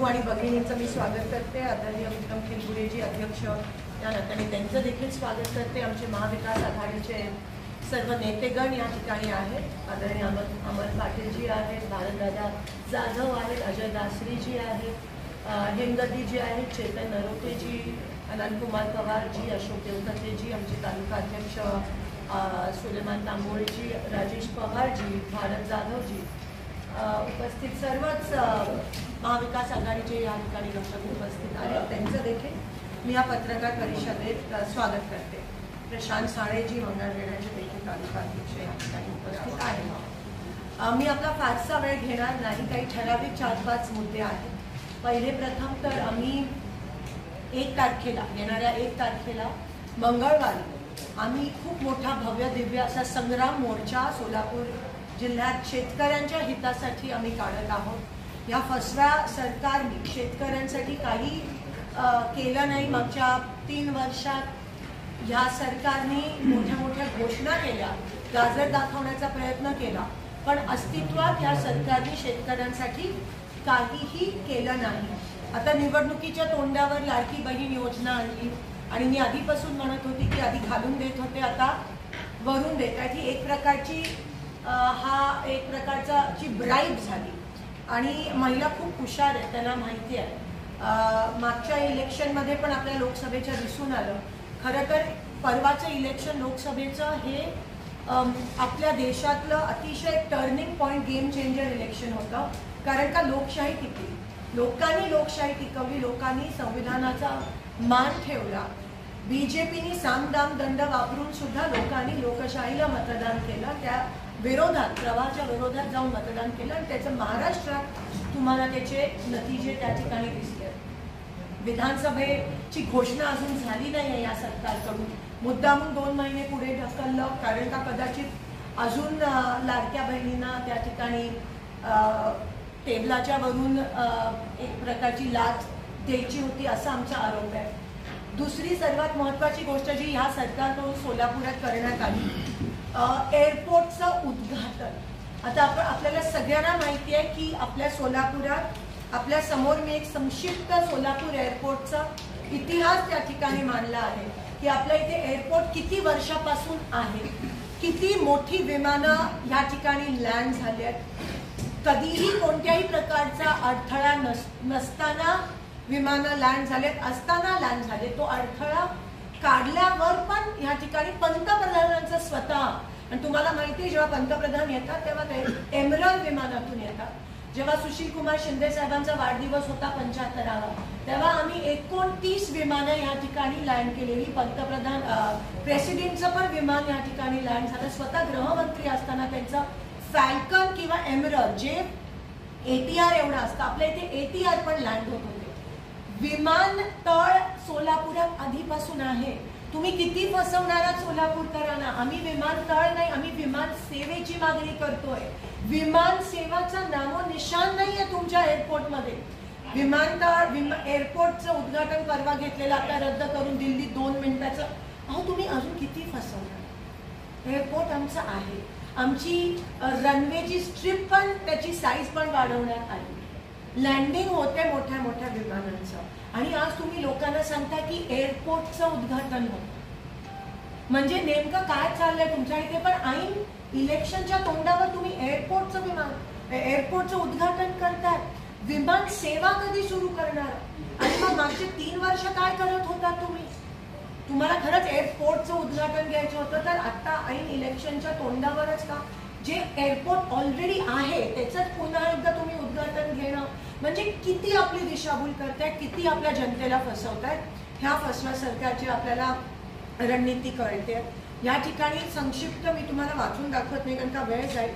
बंधू आणि भगिनींचं मी स्वागत करते। आदरणीय उत्तम खिलगुरेजी अध्यक्ष या नात्याने त्यांचं देखील स्वागत करते। आमचे महाविकास आघाडीचे सर्व नेतेगण या ठिकाणी आहेत। आदरणीय अमर पाटीलजी आहेत, भारतदादा जाधव आहेत, अजय दासरीजी आहेत, हेमगतीजी आहेत, चेतन नरोतेजी, अनंतकुमार पवारजी, अशोक देवकतेजी, आमचे तालुका अध्यक्ष सुलेमान तांबोळेजी, राजेश पवारजी, भारत जाधवजी, उपस्थित सर्वच महाविकास आघाडीचे या ठिकाणी लोक उपस्थित आहेत। त्यांचं देखील मी या पत्रकार परिषदेत स्वागत करते। प्रशांत साळेजी, मंगळवेढ्याचे देखील तालुका अध्यक्ष या ठिकाणी उपस्थित आहेत। मी आपला फारसा वेळ घेणार नाही, काही ठराविक 4-5 मुद्दे आहेत। पहिले प्रथम तर आम्ही 1 तारखेला येणाऱ्या 1 तारखेला मंगळवारी आम्ही खूप मोठा भव्य दिव्य असा संग्राम मोर्चा सोलापूर जिल्ह्यात शेतकऱ्यांच्या हितासाठी आम्ही काढत आहोत। या फसव्या सरकारने शेतकऱ्यांसाठी काही केलं नाही। मागच्या 3 वर्षात या सरकारने मोठ्या मोठ्या घोषणा केल्या, गाजर दाखवण्याचा प्रयत्न केला, पण अस्तित्वात या सरकारने शेतकऱ्यांसाठी काहीही केलं नाही। आता निवडणुकीच्या तोंडावर लाडकी बहीण योजना आणली आणि मी आधीपासून म्हणत होती की आधी घालून देत होते, आता वरून देत आहे। ही एक प्रकारची एक प्रकारची ब्राईब झाली आणि महिला खूप हुशार आहेत, त्यांना माहिती आहे। मागच्या इलेक्शनमध्ये पण आपल्या लोकसभेच्या दिसून आलं। खरं तर परवाचं इलेक्शन लोकसभेचं हे आपल्या देशातलं अतिशय turning point, game changer election होतं। कारण का लोकशाही टिकली, लोकांनी लोकशाही टिकवली, लोकांनी संविधानाचा मान ठेवला। बीजेपीने सामदाम दंड वापरून सुद्धा लोकांनी लोकशाहीला मतदान केलं, त्या विरोधात, प्रवाहाच्या विरोधात जाऊन मतदान केलं आणि त्याचं महाराष्ट्रात तुम्हाला त्याचे नतीजे त्या ठिकाणी दिसले। विधानसभेची घोषणा अजून झाली नाही आहे या सरकारकडून, मुद्दामून 2 महिने पुढे ढकललं, कारण का कदाचित अजून लाडक्या बहिणींना त्या ठिकाणी टेबलाच्या वरून एक प्रकारची लाच द्यायची होती असा आमचा आरोप आहे। दुसरी सर्वात महत्त्वाची गोष्ट जी ह्या सरकारकडून सोलापुरात करण्यात आली, एअरपोर्टचं उद्घाटन। आता आपल्याला सगळ्यांना माहिती आहे की आपल्या सोलापुरात, आपल्या समोर मी एक संक्षिप्त सोलापूर एअरपोर्टचा इतिहास त्या ठिकाणी मांडला आहे की आपल्या इथे एअरपोर्ट किती वर्षापासून आहे, किती मोठी विमानं या ठिकाणी लँड झाली आहेत, कधीही कोणत्याही प्रकारचा अडथळा नसताना विमानं लँड झालेत, असताना लँड झाले। तो अडथळा काढल्यावर पण या ठिकाणी पंतप्रधानांचं स्वतः, आणि तुम्हाला माहिती आहे जेव्हा पंतप्रधान येतात तेव्हा ते एमरल विमानातून येतात। जेव्हा सुशील कुमार शिंदे साहेबांचा वाढदिवस होता 75वा, तेव्हा आम्ही 29 विमानं या ठिकाणी लँड केलेली। पंतप्रधान प्रेसिडेंटचं पण विमान या ठिकाणी लँड झालं। स्वतः गृहमंत्री असताना त्यांचं फॅल्कन किंवा एमरल जे ATR एवढं असतं, आपल्या इथे ATR पण लँड होत होते। विमानतळ सोलापुरात आधीपासून आहे। तुम्ही किती फसवणार आहात सोलापूरकरांना? आम्ही विमानतळ नाही, आम्ही विमान सेवेची मागणी करतोय। विमान सेवाचा नामोनिशाण नाहीये तुमच्या एअरपोर्टमध्ये। विमानतळ एअरपोर्टचं उद्घाटन परवा घेतलेलं आता रद्द करून दिल्ली 2 मिनिटाचं, अहो तुम्ही अजून किती फसवणार? एअरपोर्ट आमचं आहे, आमची रनवेची स्ट्रिप पण, त्याची साईज पण वाढवण्यात आली, लँडिंग होते मोठ्या मोठ्या विमानांचं, आणि आज तुम्ही लोकांना सांगता की एअरपोर्टचं उद्घाटन होतं। म्हणजे नेमकं काय चाललंय तुमच्या इथे? पण ऐन इलेक्शनच्या तोंडावर तुम्ही एअरपोर्टचं उद्घाटन करताय। विमान सेवा कधी सुरू करणार? आणि मग मागचे 3 वर्ष काय करत होता तुम्ही? तुम्हाला खरंच एअरपोर्टचं उद्घाटन घ्यायचं होतं तर आता ऐन इलेक्शनच्या तोंडावरच का? जे एअरपोर्ट ऑलरेडी आहे त्याचंच पुन्हा एकदा तुम्ही उद्घाटन घेणं म्हणजे किती आपली दिशाभूल करताय, किती आपल्या जनतेला फसवताय। ह्या फसव्या सरकारची आपल्याला रणनीती कळते। या ठिकाणी संक्षिप्त मी तुम्हाला वाचून दाखवत नाही कारण का वेळ जाईल,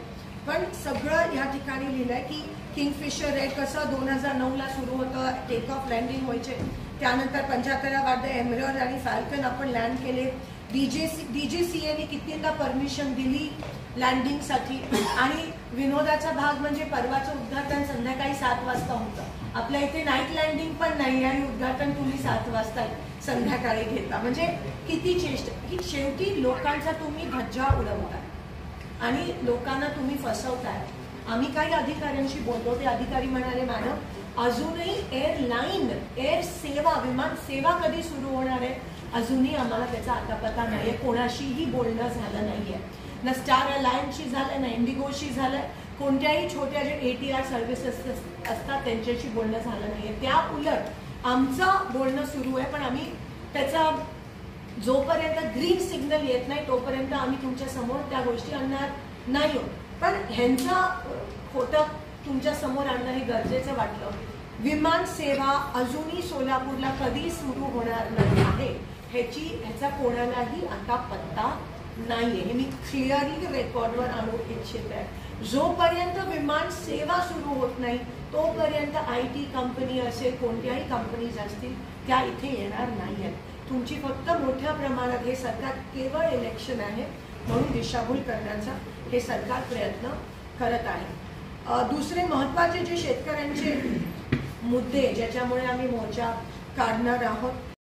पण सगळं या ठिकाणी लिहिलंय की किंगफिशर रेड कसं 2009ला सुरू होतं, टेक ऑफ लँडिंग व्हायचे, त्यानंतर 75वा वाढ एमरल आणि फॅल्कन आपण लँड केले। DGCAने कितींदा परमिशन दिली लँडिंगसाठी, आणि विनोदाचा भाग म्हणजे परवाचं उद्घाटन संध्याकाळी 7 वाजता होतं। आपल्या इथे नाईट लँडिंग पण नाही आणि उद्घाटन तुम्ही 7 वाजता संध्याकाळी घेता, म्हणजे किती चेष्टा की शेवटी लोकांचा तुम्ही धज्जा उडवताय आणि लोकांना तुम्ही फसवताय। आम्ही काही अधिकाऱ्यांशी बोलतो, ते अधिकारी म्हणाले मॅडम अजूनही एअरलाईन, एअर सेवा, विमान सेवा कधी सुरू होणार आहे अजूनही आम्हाला त्याचा अतापत्ता नाही आहे. कोणाशीही बोलणं झालं नाही आहे. ना स्टार अलायन्सशी झालं, ना इंडिगोशी झालं. कोणत्याही छोट्या जे ATR सर्व्हिसेस असतात त्यांच्याशी बोलणं झालं नाही आहे. त्या उलट आमचं बोलणं सुरू आहे, पण आम्ही त्याचा जोपर्यंत ग्रीन सिग्नल येत नाही तोपर्यंत आम्ही तुमच्या समोर त्या गोष्टी आणणार नाही आहोत. पण ह्यांचं खोटं तुमच्या समोर आणणं हे गरजेचं वाटलं. विमान सेवा अजूनही सोलापूरला कधी सुरू होणार नाही आहे ह्याचा कोणालाही आता पत्ता नाहीये. हे मी क्लिअरली रेकॉर्डवर आणू इच्छित आहे. जोपर्यंत विमान सेवा सुरू होत नाही तोपर्यंत IT कंपनी असेल, कोणत्याही कंपनीज असतील त्या इथे येणार नाही आहेत. तुमची फक्त मोठ्या प्रमाणात हे सरकार केवळ इलेक्शन आहे म्हणून दिशाभूल करण्याचा हे सरकार प्रयत्न करत आहे. दुसरे महत्त्वाचे जे शेतकऱ्यांचे मुद्दे ज्याच्यामुळे आम्ही मोर्चा काढणार आहोत